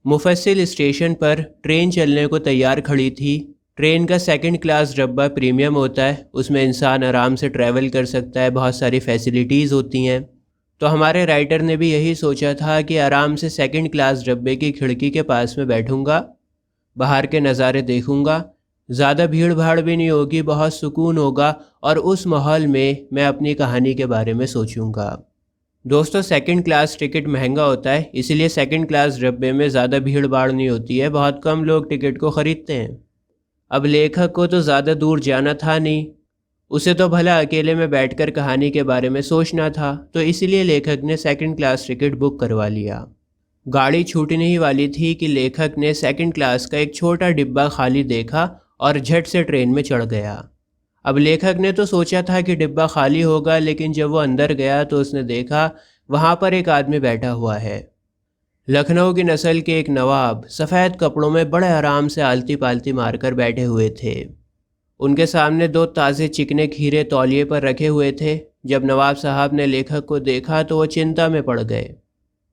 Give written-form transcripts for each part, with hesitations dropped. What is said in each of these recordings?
मुफस्सिल स्टेशन पर ट्रेन चलने को तैयार खड़ी थी। ट्रेन का सेकंड क्लास डब्बा प्रीमियम होता है, उसमें इंसान आराम से ट्रैवल कर सकता है, बहुत सारी फैसिलिटीज़ होती हैं। तो हमारे राइटर ने भी यही सोचा था कि आराम से सेकंड क्लास डब्बे की खिड़की के पास में बैठूंगा, बाहर के नज़ारे देखूंगा, ज़्यादा भीड़ भाड़ भी नहीं होगी, बहुत सुकून होगा और उस माहौल में मैं अपनी कहानी के बारे में सोचूंगा। दोस्तों, सेकंड क्लास टिकट महंगा होता है, इसीलिए सेकंड क्लास डब्बे में ज़्यादा भीड़ भाड़ नहीं होती है, बहुत कम लोग टिकट को ख़रीदते हैं। अब लेखक को तो ज़्यादा दूर जाना था नहीं, उसे तो भला अकेले में बैठकर कहानी के बारे में सोचना था, तो इसीलिए लेखक ने सेकंड क्लास टिकट बुक करवा लिया। गाड़ी छूटने ही वाली थी कि लेखक ने सेकंड क्लास का एक छोटा डिब्बा खाली देखा और झट से ट्रेन में चढ़ गया। अब लेखक ने तो सोचा था कि डिब्बा खाली होगा, लेकिन जब वो अंदर गया तो उसने देखा वहाँ पर एक आदमी बैठा हुआ है। लखनऊ की नस्ल के एक नवाब सफ़ेद कपड़ों में बड़े आराम से आलती पालती मारकर बैठे हुए थे। उनके सामने दो ताज़े चिकने खीरे तौलिए पर रखे हुए थे। जब नवाब साहब ने लेखक को देखा तो वो चिंता में पड़ गए।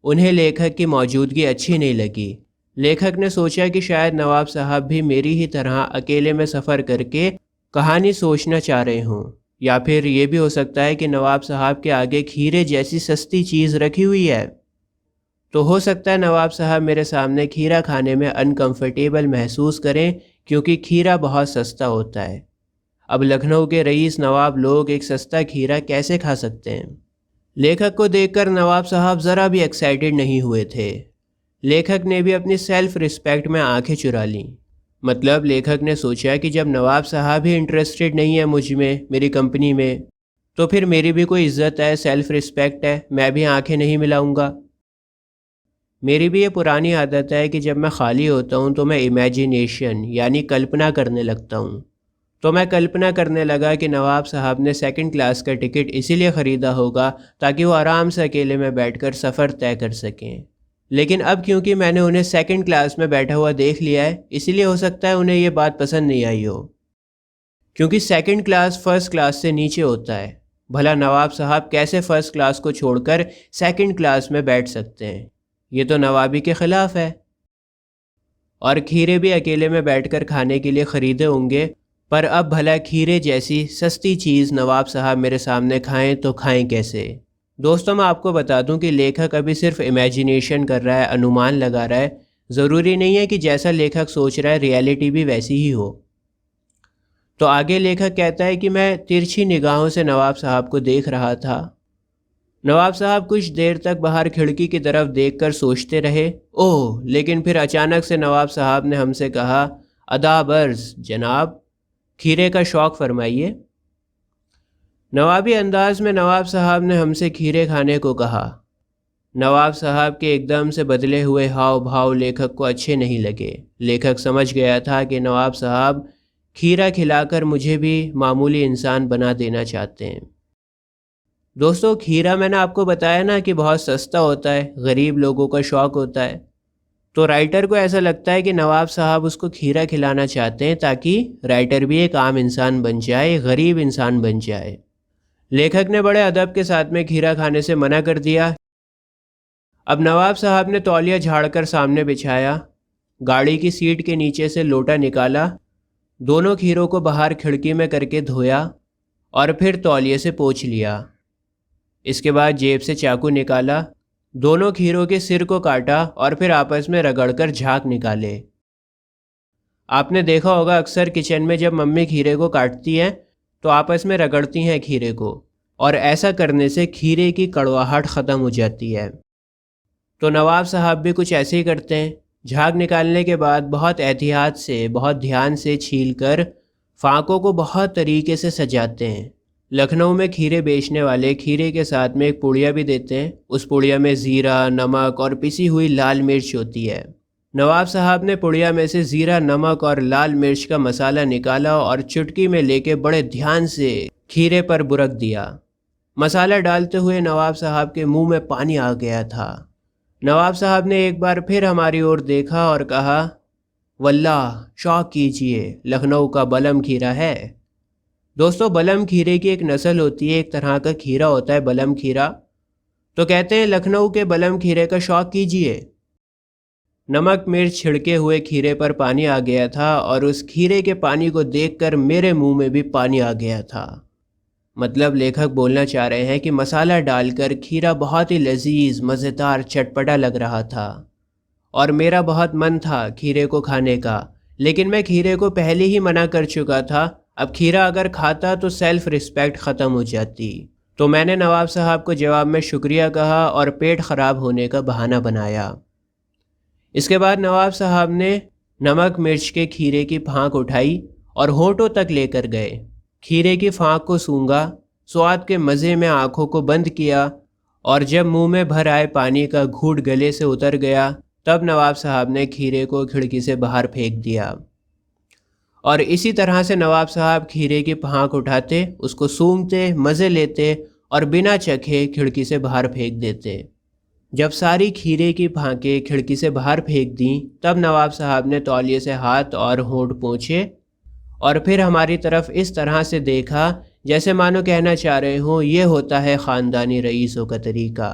उन्हें लेखक की मौजूदगी अच्छी नहीं लगी। लेखक ने सोचा कि शायद नवाब साहब भी मेरी ही तरह अकेले में सफ़र करके कहानी सोचना चाह रहे हों, या फिर ये भी हो सकता है कि नवाब साहब के आगे खीरे जैसी सस्ती चीज़ रखी हुई है। तो हो सकता है नवाब साहब मेरे सामने खीरा खाने में अनकंफर्टेबल महसूस करें, क्योंकि खीरा बहुत सस्ता होता है। अब लखनऊ के रईस नवाब लोग एक सस्ता खीरा कैसे खा सकते हैं? लेखक को देखकर नवाब साहब ज़रा भी एक्साइटेड नहीं हुए थे। लेखक ने भी अपनी सेल्फ रिस्पेक्ट में आंखें चुरा लीं। मतलब लेखक ने सोचा कि जब नवाब साहब ही इंटरेस्टेड नहीं है मुझ में, मेरी कंपनी में, तो फिर मेरी भी कोई इज्जत है, सेल्फ रिस्पेक्ट है, मैं भी आंखें नहीं मिलाऊंगा। मेरी भी ये पुरानी आदत है कि जब मैं खाली होता हूँ तो मैं इमेजिनेशन यानी कल्पना करने लगता हूँ। तो मैं कल्पना करने लगा कि नवाब साहब ने सेकंड क्लास का टिकट इसीलिए ख़रीदा होगा ताकि वो आराम से अकेले में बैठकर सफ़र तय कर सकें। लेकिन अब क्योंकि मैंने उन्हें सेकंड क्लास में बैठा हुआ देख लिया है, इसलिए हो सकता है उन्हें ये बात पसंद नहीं आई हो, क्योंकि सेकंड क्लास फ़र्स्ट क्लास से नीचे होता है। भला नवाब साहब कैसे फ़र्स्ट क्लास को छोड़कर सेकंड क्लास में बैठ सकते हैं? ये तो नवाबी के ख़िलाफ़ है। और खीरे भी अकेले में बैठकर खाने के लिए ख़रीदे होंगे, पर अब भला खीरे जैसी सस्ती चीज़ नवाब साहब मेरे सामने खाएं तो खाएं कैसे? दोस्तों, मैं आपको बता दूं कि लेखक अभी सिर्फ इमेजिनेशन कर रहा है, अनुमान लगा रहा है। ज़रूरी नहीं है कि जैसा लेखक सोच रहा है रियलिटी भी वैसी ही हो। तो आगे लेखक कहता है कि मैं तिरछी निगाहों से नवाब साहब को देख रहा था। नवाब साहब कुछ देर तक बाहर खिड़की की तरफ देखकर सोचते रहे। ओह! लेकिन फिर अचानक से नवाब साहब ने हमसे कहा, अदाब अर्ज़ जनाब, खीरे का शौक़ फरमाइए। नवाबी अंदाज में नवाब साहब ने हमसे खीरे खाने को कहा। नवाब साहब के एकदम से बदले हुए हाव भाव लेखक को अच्छे नहीं लगे। लेखक समझ गया था कि नवाब साहब खीरा खिलाकर मुझे भी मामूली इंसान बना देना चाहते हैं। दोस्तों, खीरा मैंने आपको बताया ना कि बहुत सस्ता होता है, गरीब लोगों का शौक़ होता है। तो राइटर को ऐसा लगता है कि नवाब साहब उसको खीरा खिलाना चाहते हैं ताकि राइटर भी एक आम इंसान बन जाए, गरीब इंसान बन जाए। लेखक ने बड़े अदब के साथ में खीरा खाने से मना कर दिया। अब नवाब साहब ने तौलिया झाड़कर सामने बिछाया, गाड़ी की सीट के नीचे से लोटा निकाला, दोनों खीरों को बाहर खिड़की में करके धोया और फिर तौलिए से पोंछ लिया। इसके बाद जेब से चाकू निकाला, दोनों खीरों के सिर को काटा और फिर आपस में रगड़कर झाग निकाले। आपने देखा होगा अक्सर किचन में जब मम्मी खीरे को काटती हैं तो आपस में रगड़ती हैं खीरे को, और ऐसा करने से खीरे की कड़वाहट ख़त्म हो जाती है। तो नवाब साहब भी कुछ ऐसे ही करते हैं। झाग निकालने के बाद बहुत एहतियात से, बहुत ध्यान से छीलकर फाँकों को बहुत तरीके से सजाते हैं। लखनऊ में खीरे बेचने वाले खीरे के साथ में एक पुड़िया भी देते हैं। उस पुड़िया में ज़ीरा, नमक और पिसी हुई लाल मिर्च होती है। नवाब साहब ने पुड़िया में से ज़ीरा, नमक और लाल मिर्च का मसाला निकाला और चुटकी में लेके बड़े ध्यान से खीरे पर बुरक दिया। मसाला डालते हुए नवाब साहब के मुंह में पानी आ गया था। नवाब साहब ने एक बार फिर हमारी ओर देखा और कहा, वल्लाह शौक़ कीजिए, लखनऊ का बलम खीरा है। दोस्तों, बलम खीरे की एक नस्ल होती है, एक तरह का खीरा होता है बलम खीरा। तो कहते हैं लखनऊ के बलम खीरे का शौक़ कीजिए। नमक मिर्च छिड़के हुए खीरे पर पानी आ गया था और उस खीरे के पानी को देखकर मेरे मुंह में भी पानी आ गया था। मतलब लेखक बोलना चाह रहे हैं कि मसाला डालकर खीरा बहुत ही लजीज, मज़ेदार, चटपटा लग रहा था और मेरा बहुत मन था खीरे को खाने का, लेकिन मैं खीरे को पहले ही मना कर चुका था। अब खीरा अगर खाता तो सेल्फ रिस्पेक्ट ख़त्म हो जाती। तो मैंने नवाब साहब को जवाब में शुक्रिया कहा और पेट ख़राब होने का बहाना बनाया। इसके बाद नवाब साहब ने नमक मिर्च के खीरे की फांक उठाई और होठों तक लेकर गए। खीरे की फांक को सूंघा, स्वाद के मज़े में आंखों को बंद किया और जब मुंह में भर आए पानी का घूंट गले से उतर गया, तब नवाब साहब ने खीरे को खिड़की से बाहर फेंक दिया। और इसी तरह से नवाब साहब खीरे की फांक उठाते, उसको सूंघते, मज़े लेते और बिना चखे खिड़की से बाहर फेंक देते। जब सारी खीरे की फांकें खिड़की से बाहर फेंक दी, तब नवाब साहब ने तौलिए से हाथ और होंठ पोंछे और फिर हमारी तरफ इस तरह से देखा जैसे मानो कहना चाह रहे हों, ये होता है ख़ानदानी रईसों का तरीका।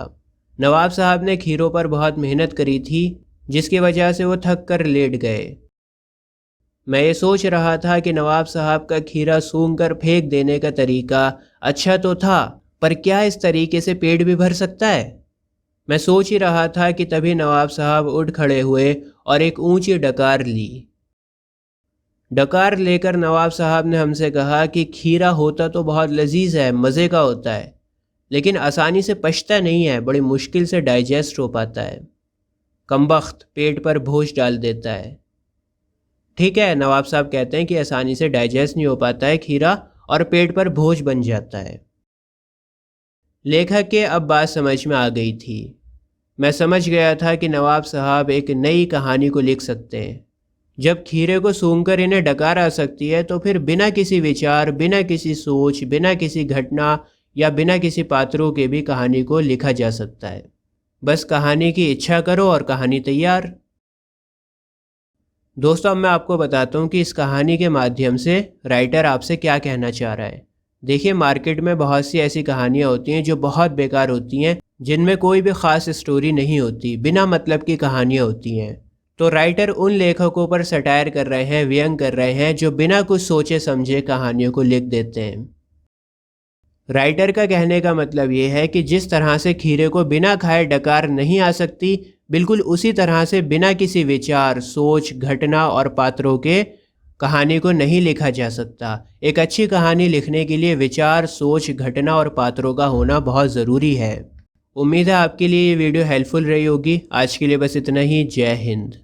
नवाब साहब ने खीरों पर बहुत मेहनत करी थी, जिसकी वजह से वो थक कर लेट गए। मैं ये सोच रहा था कि नवाब साहब का खीरा सूंघ कर फेंक देने का तरीका अच्छा तो था, पर क्या इस तरीके से पेट भी भर सकता है? मैं सोच ही रहा था कि तभी नवाब साहब उठ खड़े हुए और एक ऊंची डकार ली। डकार लेकर नवाब साहब ने हमसे कहा कि खीरा होता तो बहुत लजीज है, मज़े का होता है, लेकिन आसानी से पचता नहीं है, बड़ी मुश्किल से डाइजेस्ट हो पाता है। कमबख्त पेट पर बोझ डाल देता है। ठीक है, नवाब साहब कहते हैं कि आसानी से डाइजेस्ट नहीं हो पाता है खीरा और पेट पर बोझ बन जाता है। लेखक के अब बात समझ में आ गई थी। मैं समझ गया था कि नवाब साहब एक नई कहानी को लिख सकते हैं। जब खीरे को सूंघकर इन्हें डकार आ सकती है, तो फिर बिना किसी विचार, बिना किसी सोच, बिना किसी घटना या बिना किसी पात्रों के भी कहानी को लिखा जा सकता है। बस कहानी की इच्छा करो और कहानी तैयार। दोस्तों, अब मैं आपको बताता हूँ कि इस कहानी के माध्यम से राइटर आपसे क्या कहना चाह रहा है। देखिए, मार्केट में बहुत सी ऐसी कहानियाँ होती हैं जो बहुत बेकार होती हैं, जिनमें कोई भी ख़ास स्टोरी नहीं होती, बिना मतलब की कहानियाँ होती हैं। तो राइटर उन लेखकों पर सटायर कर रहे हैं, व्यंग कर रहे हैं, जो बिना कुछ सोचे समझे कहानियों को लिख देते हैं। राइटर का कहने का मतलब ये है कि जिस तरह से खीरे को बिना खाए डकार नहीं आ सकती, बिल्कुल उसी तरह से बिना किसी विचार, सोच, घटना और पात्रों के कहानी को नहीं लिखा जा सकता। एक अच्छी कहानी लिखने के लिए विचार, सोच, घटना और पात्रों का होना बहुत ज़रूरी है। उम्मीद है आपके लिए ये वीडियो हेल्पफुल रही होगी। आज के लिए बस इतना ही। जय हिंद।